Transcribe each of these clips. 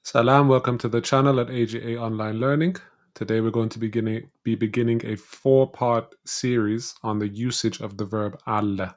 Salam, welcome to the channel at AGA Online Learning. Today we're going to be beginning a 4-part series on the usage of the verb allä.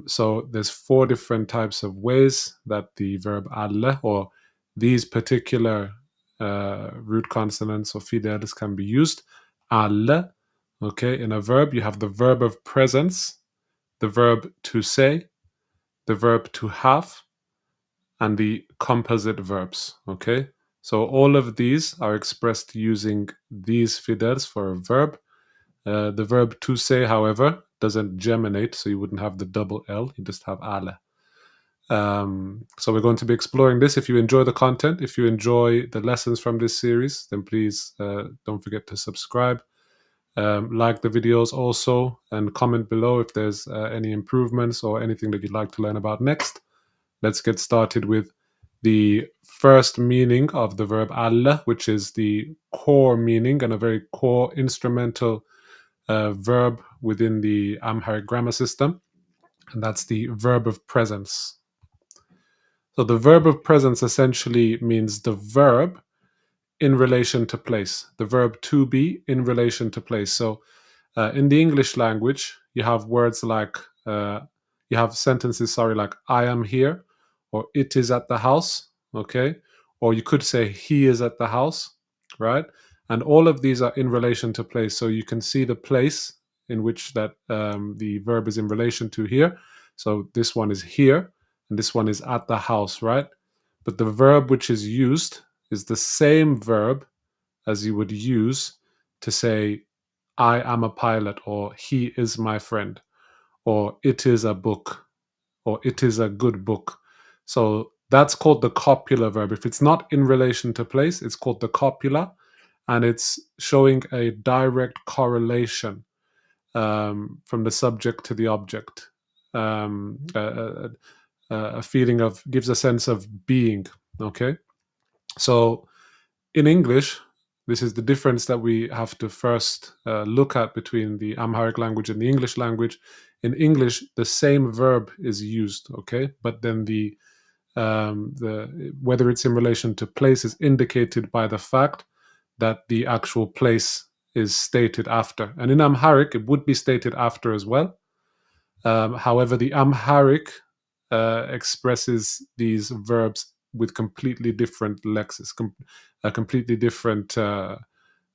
So there's 4 different types of ways that the verb allä or these particular root consonants or fidäls can be used. Allä, okay, in a verb you have the verb of presence, the verb to say, the verb to have, and the composite verbs, okay? So all of these are expressed using these fidels for a verb. The verb to say, however, doesn't geminate, so you wouldn't have the double L, you just have allä. So we're going to be exploring this. If you enjoy the content, if you enjoy the lessons from this series, then please don't forget to subscribe. Like the videos also, and comment below if there's any improvements or anything that you'd like to learn about next. Let's get started with the first meaning of the verb allä, which is the core meaning and a very core instrumental verb within the Amharic grammar system, and that's the verb of presence. So the verb of presence essentially means the verb in relation to place, the verb to be in relation to place. So in the English language, you have words like, you have sentences, like I am here, or it is at the house, okay? Or you could say he is at the house, right? And all of these are in relation to place. So you can see the place in which that the verb is in relation to here. So this one is here, and this one is at the house, right? But the verb which is used is the same verb as you would use to say I am a pilot, or he is my friend, or it is a book, or it is a good book. So that's called the copular verb. If it's not in relation to place, it's called the copula, and it's showing a direct correlation from the subject to the object. A feeling of, gives a sense of being, okay? So in English, this is the difference that we have to first look at between the Amharic language and the English language. In English, the same verb is used, okay, but then the whether it's in relation to place is indicated by the fact that the actual place is stated after. And in Amharic, it would be stated after as well. However, the Amharic expresses these verbs with completely different lexes, a completely different term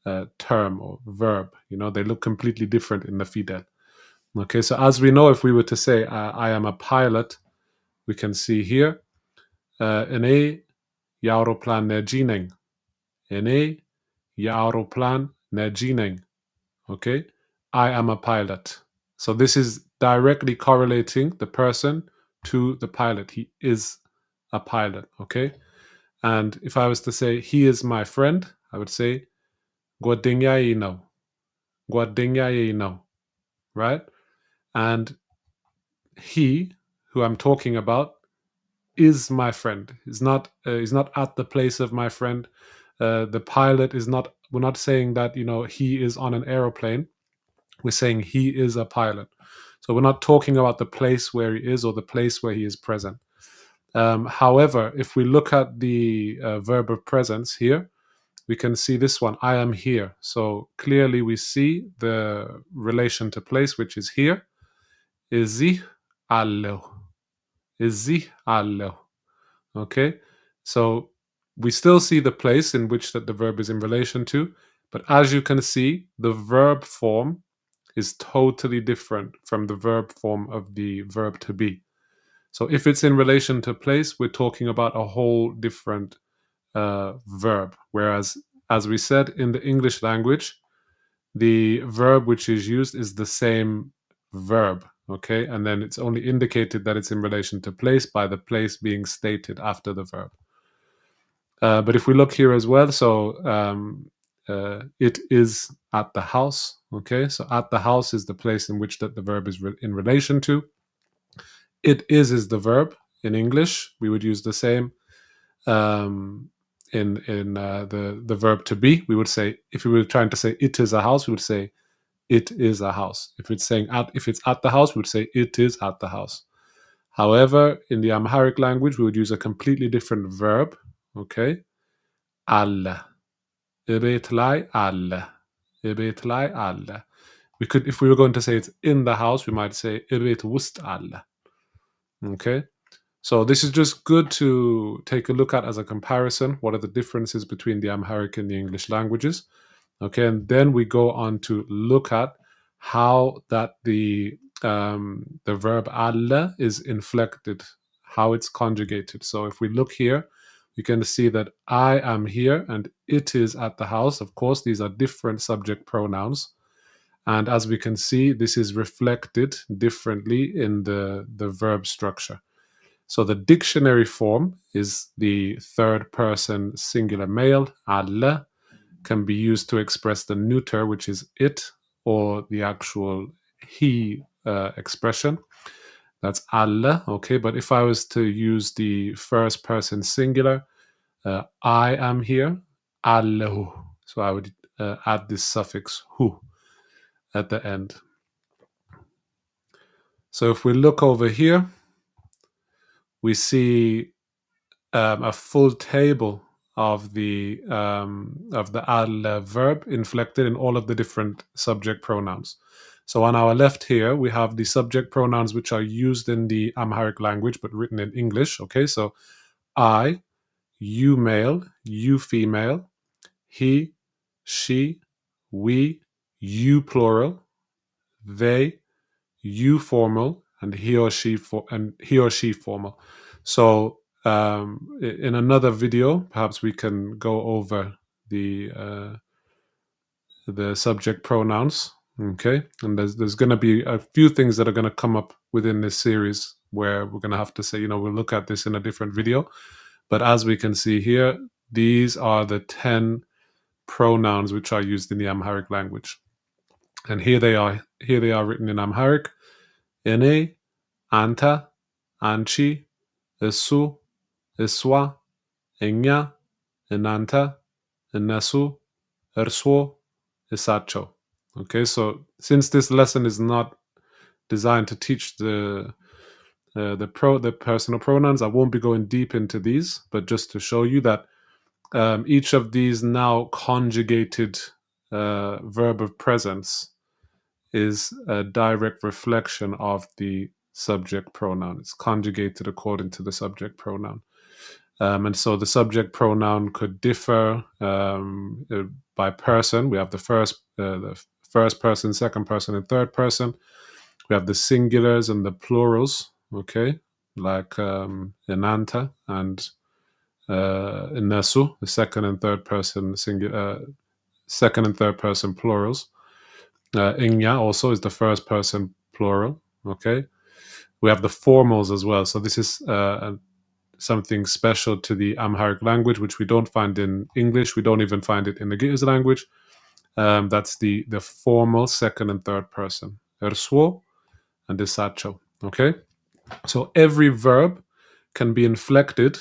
or verb. You know, they look completely different in the Fidel. Okay, so as we know, if we were to say, I am a pilot, we can see here, ene Europlan nergineng. Ene Europlan nergineng. Okay, I am a pilot. So this is directly correlating the person to the pilot. He is a pilot, okay? And if I was to say, he is my friend, I would say, Guadinyaino, right? And he, who I'm talking about, is my friend. He's not at the place of my friend. The pilot is not, we're not saying that, he is on an aeroplane. We're saying he is a pilot. So we're not talking about the place where he is or the place where he is present. However, if we look at the verb of presence here, we can see this one, I am here. So clearly we see the relation to place, which is here. Ezi allo. Ezi allo. Okay, so we still see the place in which that the verb is in relation to, but as you can see, the verb form is totally different from the verb form of the verb to be. So if it's in relation to place, we're talking about a whole different verb. Whereas, as we said, in the English language, the verb which is used is the same verb, okay? And then it's only indicated that it's in relation to place by the place being stated after the verb. But if we look here as well, so it is at the house, okay? So at the house is the place in which that the verb is in relation to. It is the verb. In English, we would use the same. In the verb to be, we would say, if we were trying to say it is a house, we would say it is a house. If it's at the house, we would say it is at the house. However, in the Amharic language, we would use a completely different verb, Okay, allä. እቤት ላይ አለ. እቤት ላይ አለ. We could, if we were going to say it's in the house, we might say እቤት ውስጥ አለ. Okay, so this is just good to take a look at as a comparison. What are the differences between the Amharic and the English languages? Okay, and then we go on to look at how that the verb allä is inflected, how it's conjugated. So if we look here, you can see that I am here and it is at the house. Of course, these are different subject pronouns. And as we can see, this is reflected differently in the verb structure. So the dictionary form is the third person singular male, allä, can be used to express the neuter, which is it, or the actual he expression. That's allä, okay? But if I was to use the first person singular, I am here, allahu. So I would add this suffix hu at the end. So if we look over here, we see a full table of the allä verb inflected in all of the different subject pronouns. So on our left here, we have the subject pronouns which are used in the Amharic language but written in English. Okay, so I, you male, you female, he, she, we, you plural, they, you formal, and he or she formal. So in another video, perhaps we can go over the subject pronouns. Okay, and there's going to be a few things that are going to come up within this series where we're going to have to say, we'll look at this in a different video. But as we can see here, these are the 10 pronouns which are used in the Amharic language, and here they are. Here they are written in Amharic: ene, anta, anchi, esu, eswa, enya, enanta, enesu, erswo, esacho. Okay, so since this lesson is not designed to teach the personal pronouns, I won't be going deep into these, but just to show you that each of these now conjugated verb of presence is a direct reflection of the subject pronoun. It's conjugated according to the subject pronoun. And so the subject pronoun could differ by person. We have the first person, second person, and third person. We have the singulars and the plurals, okay, like enanta and enesu, the second and third person second and third person plurals. Inya also is the first person plural, okay. We have the formals as well. So this is something special to the Amharic language, which we don't find in English. We don't even find it in the Giz language. That's the formal second and third person. Erswo and desacho. Okay? So every verb can be inflected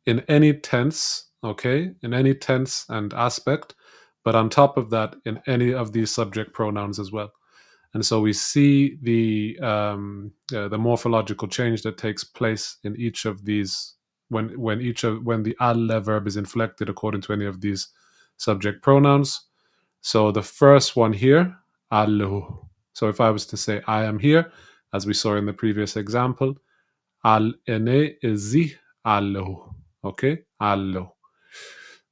in any tense, okay? In any tense and aspect, but on top of that, in any of these subject pronouns as well. And so we see the morphological change that takes place in each of these when the allä verb is inflected according to any of these subject pronouns. So the first one here, allu. So if I was to say I am here, as we saw in the previous example, al ene ezi allu. Okay, allu.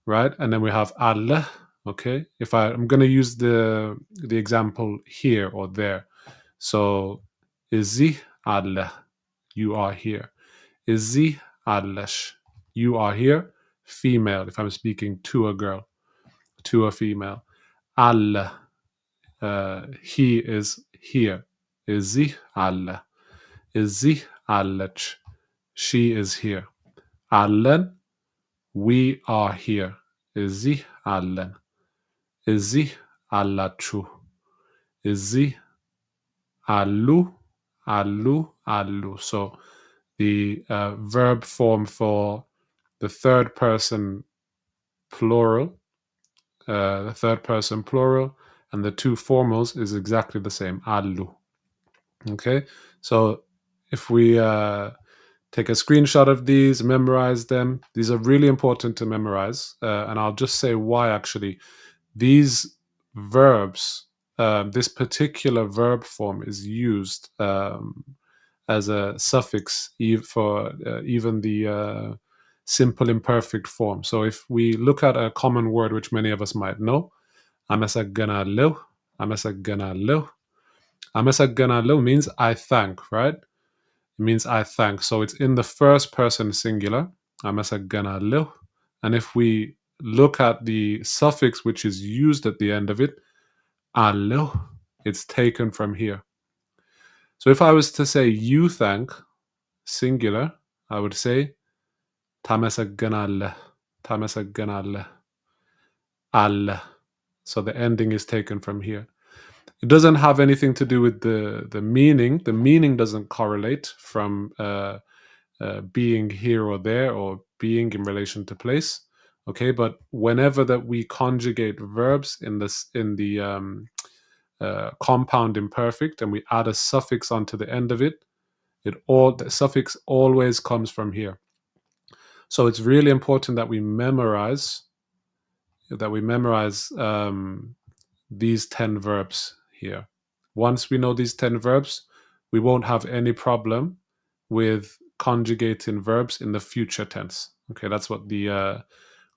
Right, and then we have allä. Okay, if I'm going to use the example here or there. So ezi allä, you are here. Ezi allash, you are here. Female, if I'm speaking to a girl, to a female. Allä, he is here. Ezi allä. Ezi allach, she is here. Allen, we are here. Ezi allen. Ezi allachu. Ezi allu. Allu. Allu. So the verb form for the third person plural, and the two formals is exactly the same. Allu. Okay, so if we Take a screenshot of these, memorize them. These are really important to memorize. And I'll just say why actually. These verbs, this particular verb form is used as a suffix for even the simple imperfect form. So if we look at a common word which many of us might know, amasagganallo, amasagganallo. Amasagganallo means I thank, right? It means I thank. So it's in the first person singular, amasagganallo. And if we look at the suffix which is used at the end of it, allo, it's taken from here. So if I was to say you thank, singular, I would say tamasagganallah, tamasagganallah, alla. So the ending is taken from here. It doesn't have anything to do with the meaning. The meaning doesn't correlate from being here or there or being in relation to place. Okay, but whenever that we conjugate verbs in the compound imperfect and we add a suffix onto the end of it, the suffix always comes from here. So it's really important that we memorize these 10 verbs here. Once we know these 10 verbs, we won't have any problem with conjugating verbs in the future tense. Okay, that's what the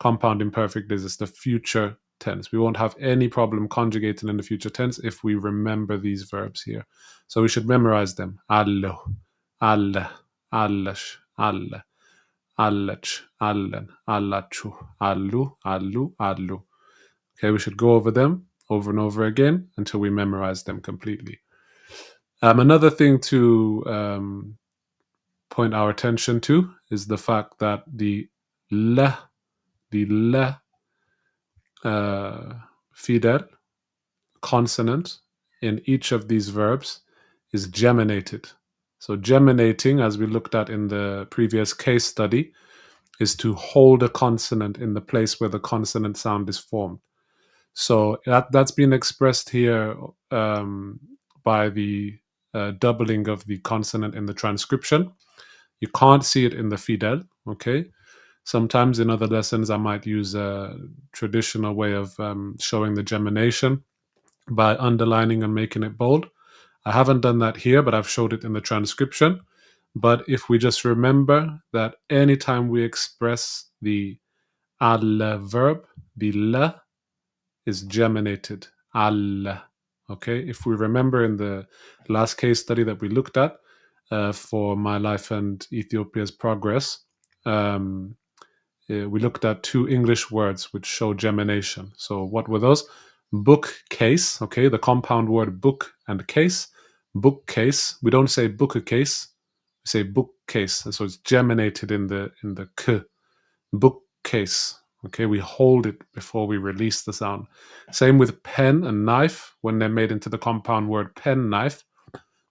compound imperfect is. It's the future tense. We won't have any problem conjugating in the future tense if we remember these verbs here. So we should memorize them. Allo, alla, allash, alla, allach, allen, allachu, allu, allu, allu. Okay, we should go over them over and over again until we memorize them completely. Another thing to point our attention to is the fact that the le Fidäl consonant in each of these verbs is geminated. So geminating, as we looked at in the previous case study, is to hold a consonant in the place where the consonant sound is formed. So that's been expressed here by the doubling of the consonant in the transcription. You can't see it in the Fidäl, okay? Sometimes in other lessons, I might use a traditional way of showing the gemination by underlining and making it bold. I haven't done that here, but I've showed it in the transcription. But if we just remember that anytime we express the allä verb, the la is geminated. Allä. Okay, if we remember in the last case study that we looked at for my life and Ethiopia's progress, we looked at two English words which show gemination. So what were those? Bookcase, okay, the compound word book and case. Bookcase. We don't say book a case. We say bookcase. So it's geminated in the k. Bookcase. Okay, we hold it before we release the sound. Same with pen and knife. When they're made into the compound word pen knife,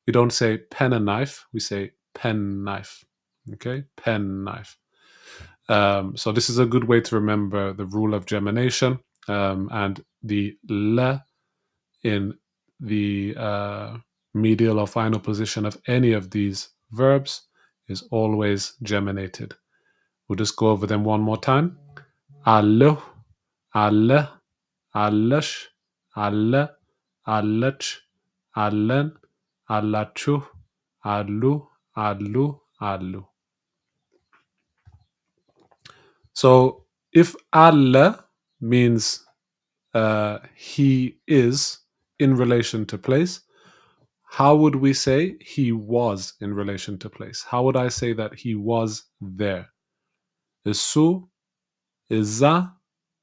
we don't say pen and knife. We say pen knife. Okay, pen knife. So this is a good way to remember the rule of gemination, and the le in the medial or final position of any of these verbs is always geminated. We'll just go over them one more time. Allo, alle, allash, alle, allach, allen, allachu, allu, allu, allu. So if allä means he is in relation to place, how would we say he was in relation to place? How would I say that he was there? Isu, iza,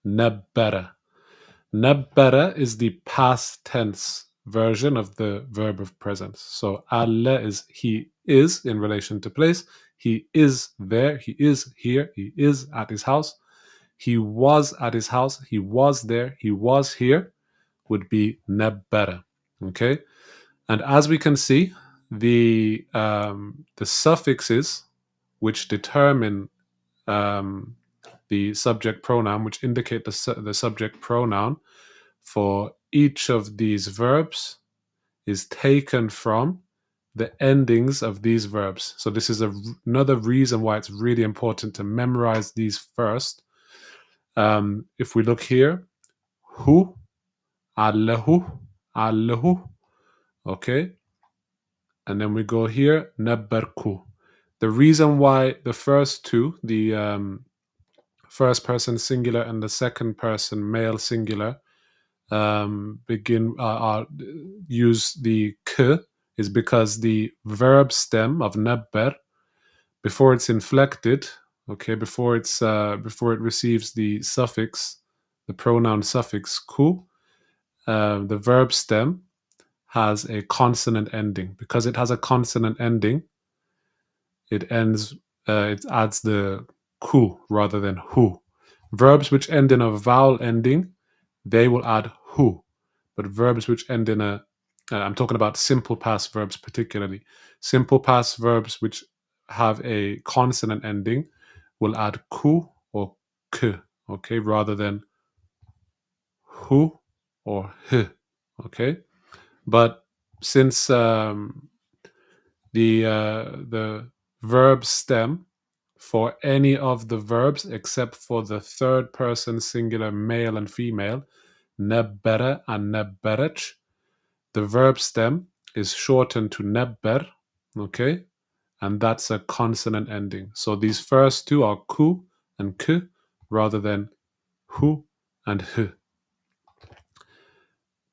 nebbera. Nebbera is the past tense version of the verb of presence. So allä is he is in relation to place. He is there. He is here. He is at his house. He was at his house. He was there. He was here would be nebbera. Okay. And as we can see, the suffixes which determine the subject pronoun, which indicate the subject pronoun for each of these verbs, is taken from the endings of these verbs. So this is another reason why it's really important to memorize these first. If we look here, hu, allahu, allahu, okay? And then we go here, nabbarku. The reason why the first two, the first person singular and the second person male singular, use the k is because the verb stem of nabbar, before it's inflected, okay, before it receives the suffix, the pronoun suffix ku, the verb stem has a consonant ending. Because it has a consonant ending, it adds the ku rather than hu. Verbs which end in a vowel ending, they will add hu. But verbs which end in I'm talking about simple past verbs particularly. Simple past verbs which have a consonant ending will add ku or k, okay, rather than hu or h, okay. But since the verb stem for any of the verbs except for the third person singular male and female, nebbere and nebberech, the verb stem is shortened to nebber, okay, and that's a consonant ending. So these first two are ku and k rather than hu and h.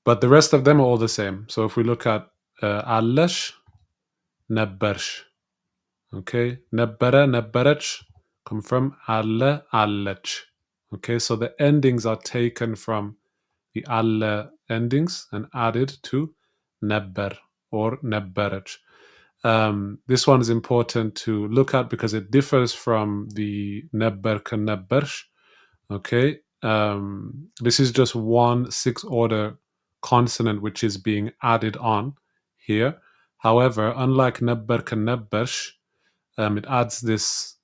But the rest of them are all the same. So if we look at allesh, nebbersh, okay, nebbere, nebberech come from alle, allech. Okay, so the endings are taken from the alle endings and added to nebber or nebberech. This one is important to look at because it differs from the nebberk and nebbersh. Okay, this is just one sixth order consonant which is being added on here. However, unlike nebberk and nebbersh, it adds this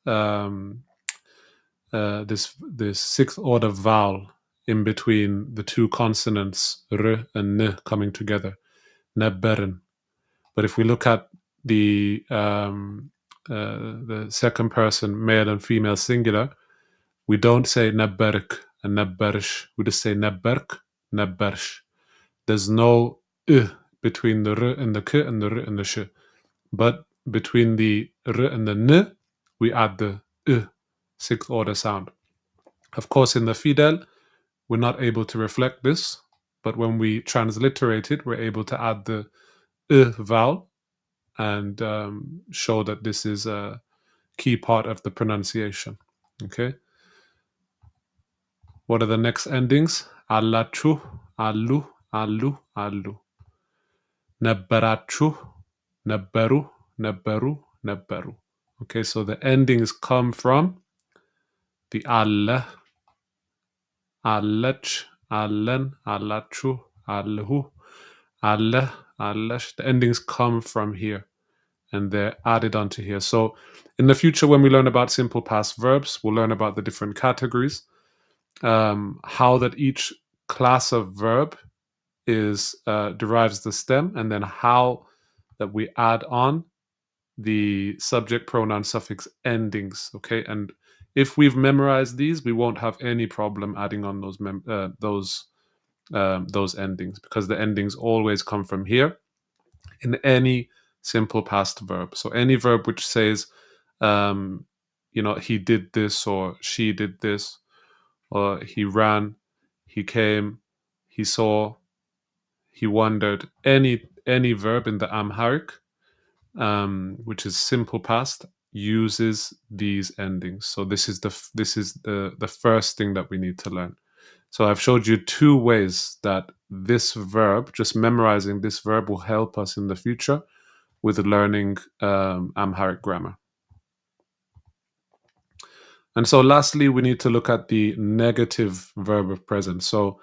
sixth order vowel in between the two consonants r and n coming together, nebberen. But if we look at the second person male and female singular, we don't say nebberk and nebberish. We just say nebberk, nebberish. There's no between the r and the k and the r and the sh. But between the r and the n, we add the sixth order sound. Of course, in the Fidäl, we're not able to reflect this, but when we transliterate it, we're able to add the vowel and show that this is a key part of the pronunciation. Okay. What are the next endings? Allachu, allu, allu, allu. Nebberachu, nebberu, nebberu, nebberu. Okay, so the endings come from the alla, allech, allen, allachu, alhu, alle, allesh. The endings come from here and they're added onto here. So in the future, when we learn about simple past verbs, we'll learn about the different categories, how that each class of verb is derives the stem, and then how that we add on the subject pronoun suffix endings. Okay, and if we've memorized these, we won't have any problem adding on those endings, because the endings always come from here in any simple past verb. So any verb which says, he did this or she did this, or he ran, he came, he saw, he wondered. Any verb in the Amharic, which is simple past, uses these endings. So this is the first thing that we need to learn. So I've showed you two ways that this verb, just memorizing this verb, will help us in the future with learning Amharic grammar. And so lastly, we need to look at the negative verb of present. So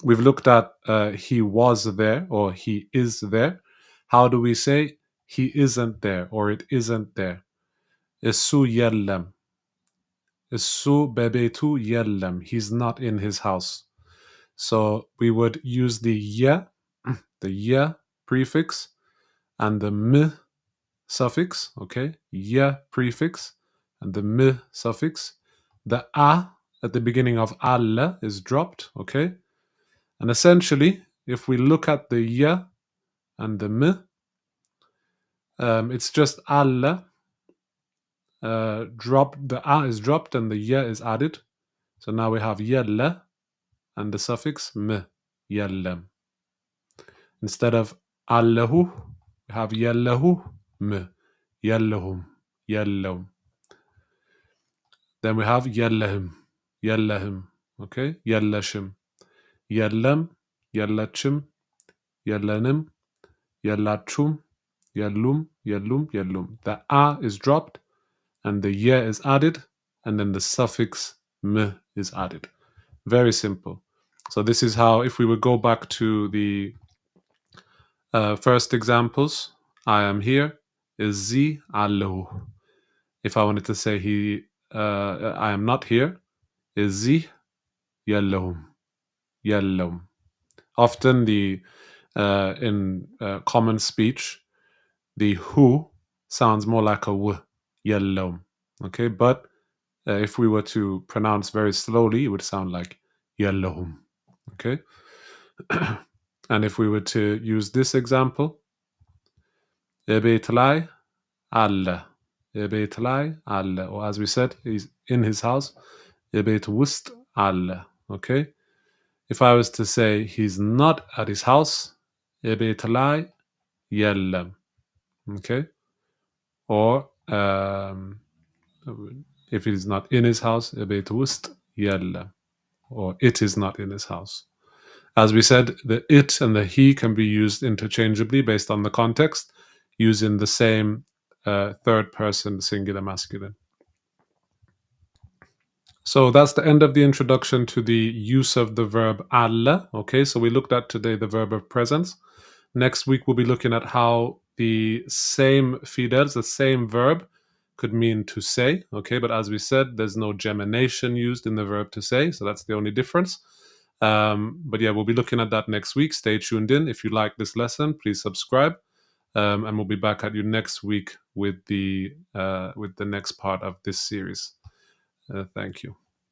we've looked at he was there or he is there. How do we say he isn't there or it isn't there? Esu yellem. Esu bebetu yellem. He's not in his house. So we would use the ye prefix and the m suffix, okay, ya prefix and the m suffix. The a at the beginning of allä is dropped, okay? And essentially, if we look at the ya and the m, it's just allä dropped, the a is dropped and the ya is added. So now we have yelle and the suffix m, yellem. Instead of allahu, we have yellahu, m, yellahum, yellahum. Then we have yellahim, yellahim, okay? Yellashim, yellem, yellachim, yellanim, yellachum, yellum, yellum, yellum. The a is dropped and the ye is added, and then the suffix m is added. Very simple. So this is how, if we would go back to the first examples, I am here, is sie alle. If I wanted to say I am not here, is sie yellowum, yellowum. Often in common speech, the who sounds more like a w, yellowum. Okay, but if we were to pronounce very slowly, it would sound like yellowum. Okay. And if we were to use this example, ebetlai alla, ebetlai alla, or as we said, he's in his house, ebetwust alla. Okay. If I was to say he's not at his house, ebetlai yellem. Okay. Or if he's not in his house, ebetwust yellem, or it is not in his house. As we said, the it and the he can be used interchangeably based on the context, using the same third person singular masculine. So that's the end of the introduction to the use of the verb allä. Okay, so we looked at today the verb of presence. Next week we'll be looking at how the same fidels, the same verb, could mean to say. Okay, but as we said, there's no gemination used in the verb to say, so that's the only difference. But yeah, we'll be looking at that next week. Stay tuned in. If you like this lesson, please subscribe, and we'll be back at you next week with the next part of this series. Thank you.